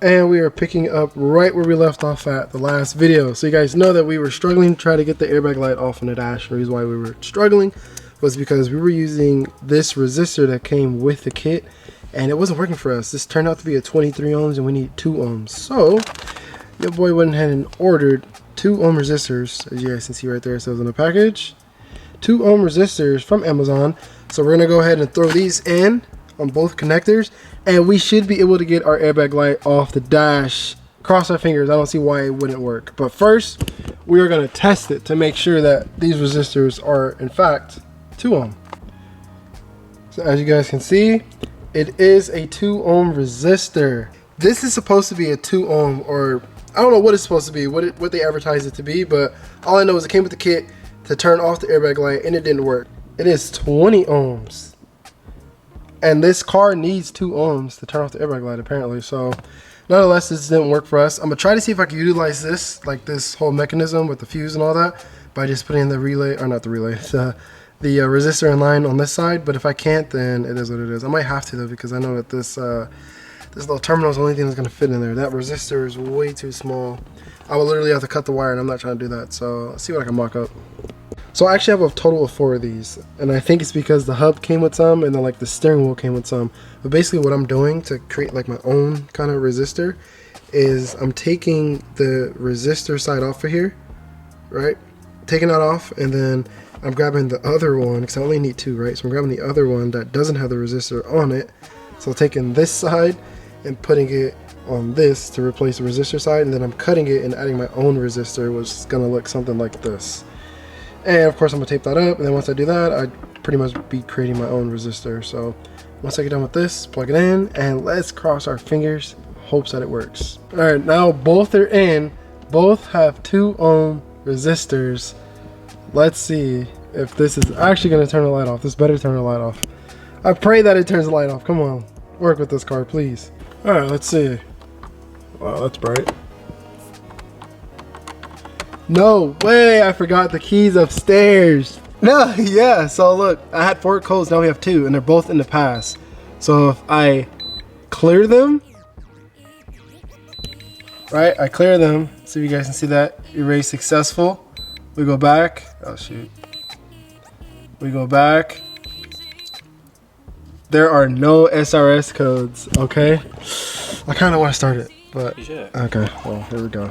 And we are picking up right where we left off at the last video. So you guys know that we were struggling to try to get the airbag light off on the dash. The reason why we were struggling was because we were using this resistor that came with the kit and it wasn't working for us. This turned out to be a 23 ohms and we need 2 ohms. So your boy went ahead and ordered 2 ohm resistors, as you guys can see right there. It says in the package, 2 ohm resistors from Amazon. So we're gonna go ahead and throw these in on both connectors and we should be able to get our airbag light off the dash. Cross our fingers, I don't see why it wouldn't work. But first, we are gonna test it to make sure that these resistors are in fact 2 ohm. So as you guys can see, it is a 2 ohm resistor. This is supposed to be a 2 ohm, or I don't know what it's supposed to be, what they advertised it to be, but all I know is it came with the kit to turn off the airbag light and it didn't work. It is 20 ohms. And this car needs 2 ohms to turn off the airbag light apparently. So nonetheless, this didn't work for us. I'm gonna try to see if I can utilize this, like this whole mechanism with the fuse and all that, by just putting the relay, or not the relay, the resistor in line on this side. But if I can't, then it is what it is. I might have to though, because I know that this little terminal is the only thing that's gonna fit in there. That resistor is way too small. I will literally have to cut the wire and I'm not trying to do that. So let's see what I can mock up. So I actually have a total of 4 of these, and I think it's because the hub came with some and then like the steering wheel came with some. But basically what I'm doing to create like my own kind of resistor is I'm taking the resistor side off of here, right? Taking that off, and then I'm grabbing the other one because I only need 2, right? So I'm grabbing the other one that doesn't have the resistor on it. So taking this side and putting it on this to replace the resistor side, and then I'm cutting it and adding my own resistor, which is gonna look something like this. And of course I'm gonna tape that up, and then once I do that, I'd pretty much be creating my own resistor. So once I get done with this, plug it in, and let's cross our fingers, hopes that it works. All right, now both are in. Both have 2 ohm resistors. Let's see if this is actually gonna turn the light off. This better turn the light off. I pray that it turns the light off. Come on, work with this car, please. All right, let's see. Wow, that's bright. No way, I forgot the keys upstairs. No, yeah, so look, I had 4 codes, now we have 2, and they're both in the pass. So if I clear them, right, I clear them, so you guys can see that, erase successful. We go back, oh shoot. We go back. There are no SRS codes, okay? I kind of want to start it, but, okay, well, here we go.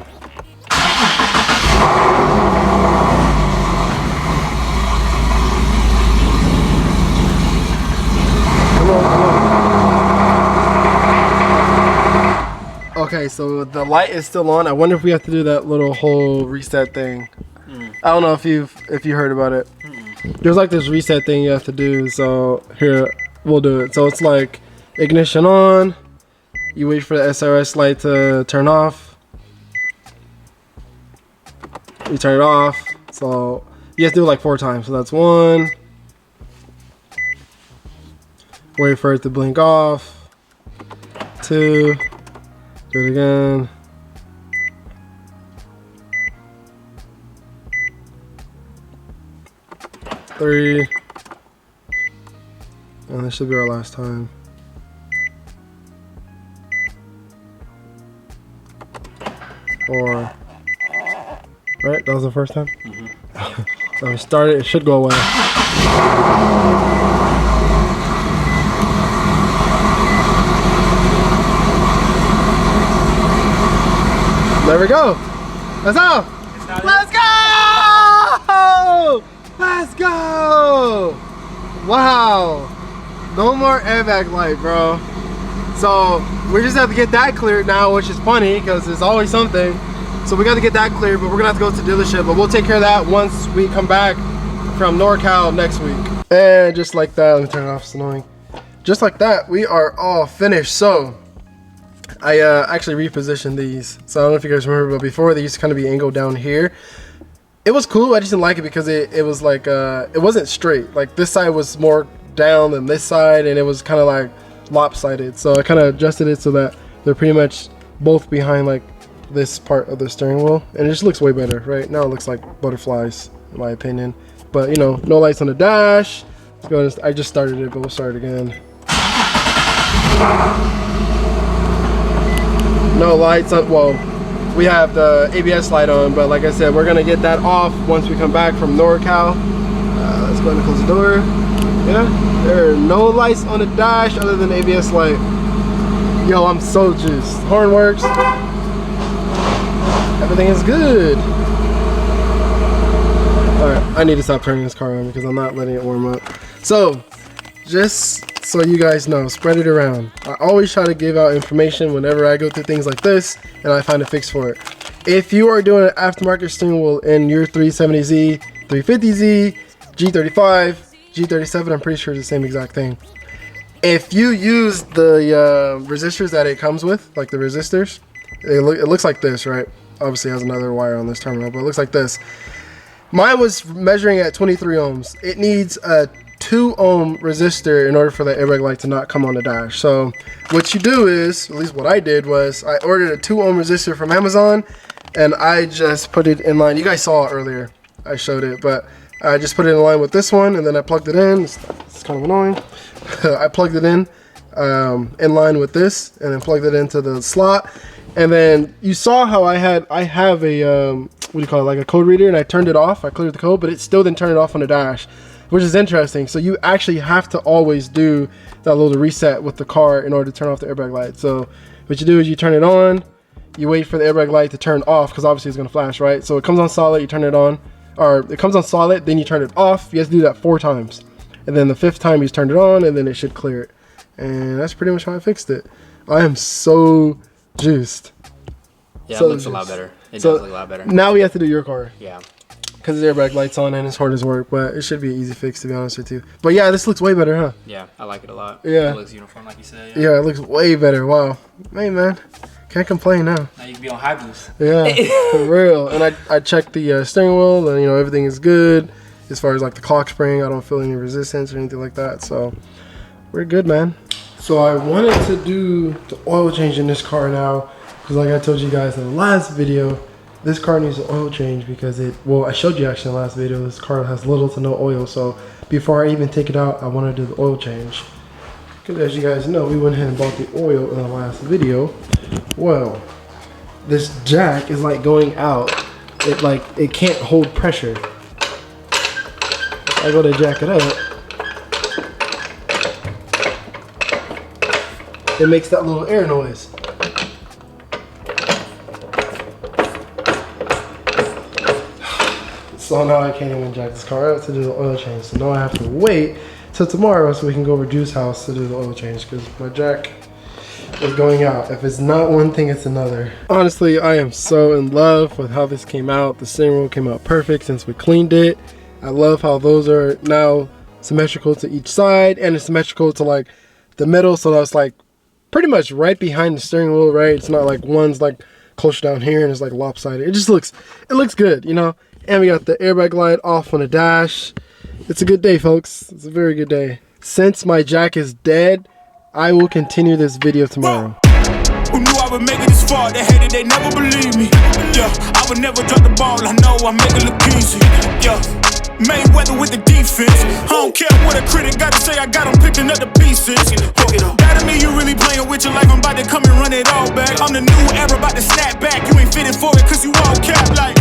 Come on, come on. Okay, so the light is still on. I wonder if we have to do that little whole reset thing. I don't know if you heard about it. There's like this reset thing you have to do. So here, we'll do it. So it's like ignition on. You wait for the SRS light to turn off. You turn it off. So you have to do it like 4 times. So that's 1. Wait for it to blink off. 2. Do it again. 3. And this should be our last time. 4. Right, that was the first time? So we started, it should go away. There we go. That's all. Let's go! Let's go! Wow. No more airbag light, bro. So we just have to get that cleared now, which is funny because there's always something. So we got to get that cleared, but we're gonna have to go to the dealership. But we'll take care of that once we come back from NorCal next week. And just like that, let me turn it off, it's annoying. Just like that, we are all finished. So I actually repositioned these. So I don't know if you guys remember, but before they used to kind of be angled down here. It was cool, I just didn't like it because it was like, it wasn't straight. Like this side was more down than this side, and it was kind of like lopsided. So I kind of adjusted it so that they're pretty much both behind like this part of the steering wheel, and it just looks way better. Right now it looks like butterflies in my opinion, but you know, no lights on the dash. Let's go. I just started it, but we'll start again. no lights on. Well, we have the ABS light on, but like I said, we're gonna get that off once we come back from NorCal. Let's go ahead and close the door. Yeah, there are no lights on the dash other than the ABS light. Yo, I'm so juiced. Horn works. Everything is good. Alright, I need to stop turning this car on because I'm not letting it warm up. So, just so you guys know, spread it around. I always try to give out information whenever I go through things like this and I find a fix for it. If you are doing an aftermarket steering wheel in your 370Z, 350Z, G35, G37, I'm pretty sure it's the same exact thing. If you use the resistors that it comes with, like the resistors, it looks like this, right? Obviously it has another wire on this terminal, but it looks like this. Mine was measuring at 23 ohms. It needs a 2 ohm resistor in order for the airbag light to not come on the dash. So what you do is, at least what I did was, I ordered a 2 ohm resistor from Amazon and I just put it in line. You guys saw it earlier. I showed it, but I just put it in line with this one and then I plugged it in. It's kind of annoying. I plugged it in line with this and then plugged it into the slot. And then you saw how I have a what do you call it, like a code reader, and I turned it off. I cleared the code, but it still didn't turn it off on the dash, which is interesting. So you actually have to always do that little reset with the car in order to turn off the airbag light. So what you do is you turn it on, you wait for the airbag light to turn off because obviously it's going to flash, right? So it comes on solid, you turn it on, or it comes on solid, then you turn it off. You have to do that 4 times. And then the 5th time you turned it on, and then it should clear it. And that's pretty much how I fixed it. I am so juiced. Yeah, so it looks a lot better. It does look a lot better. Now we have to do your car. Yeah. Because the airbag light's on and it's hard as work, but it should be an easy fix, to be honest with you. But yeah, this looks way better, huh? Yeah, I like it a lot. Yeah. It looks uniform, like you said. Yeah, it looks way better. Wow. Hey, man. Can't complain now. Now you can be on high boost. Yeah, for real. And I checked the steering wheel, and, you know, everything is good. As far as, like, the clock spring, I don't feel any resistance or anything like that. So, we're good, man. So, I wanted to do the oil change in this car now. Because like I told you guys in the last video, this car needs an oil change because well, I showed you actually in the last video, this car has little to no oil. So before I even take it out, I want to do the oil change. Because as you guys know, we went ahead and bought the oil in the last video. Well, this jack is like going out. It can't hold pressure. I go to jack it up. It makes that little air noise. So now I can't even jack this car up to do the oil change. So now I have to wait till tomorrow so we can go over to Drew's house to do the oil change because my jack is going out. If it's not one thing, it's another. Honestly, I am so in love with how this came out. The steering wheel came out perfect since we cleaned it. I love how those are now symmetrical to each side and it's symmetrical to like the middle. So that's like pretty much right behind the steering wheel, right? It's not like one's like closer down here and it's like lopsided. It looks good, you know? And we got the airbag light off on the dash. It's a good day, folks. It's a very good day. Since my jack is dead, I will continue this video tomorrow. Who knew I would make it this far? They hated, they never believe me. Yeah, I would never drop the ball. I know I make it look easy. Yeah, Mayweather with the defense. I don't care what a critic gotta say. I got them picking up the pieces. That to me, you really playing with your life. I'm about to come and run it all back. I'm the new era, about to snap back. You ain't fitting for it, cause you all cap like.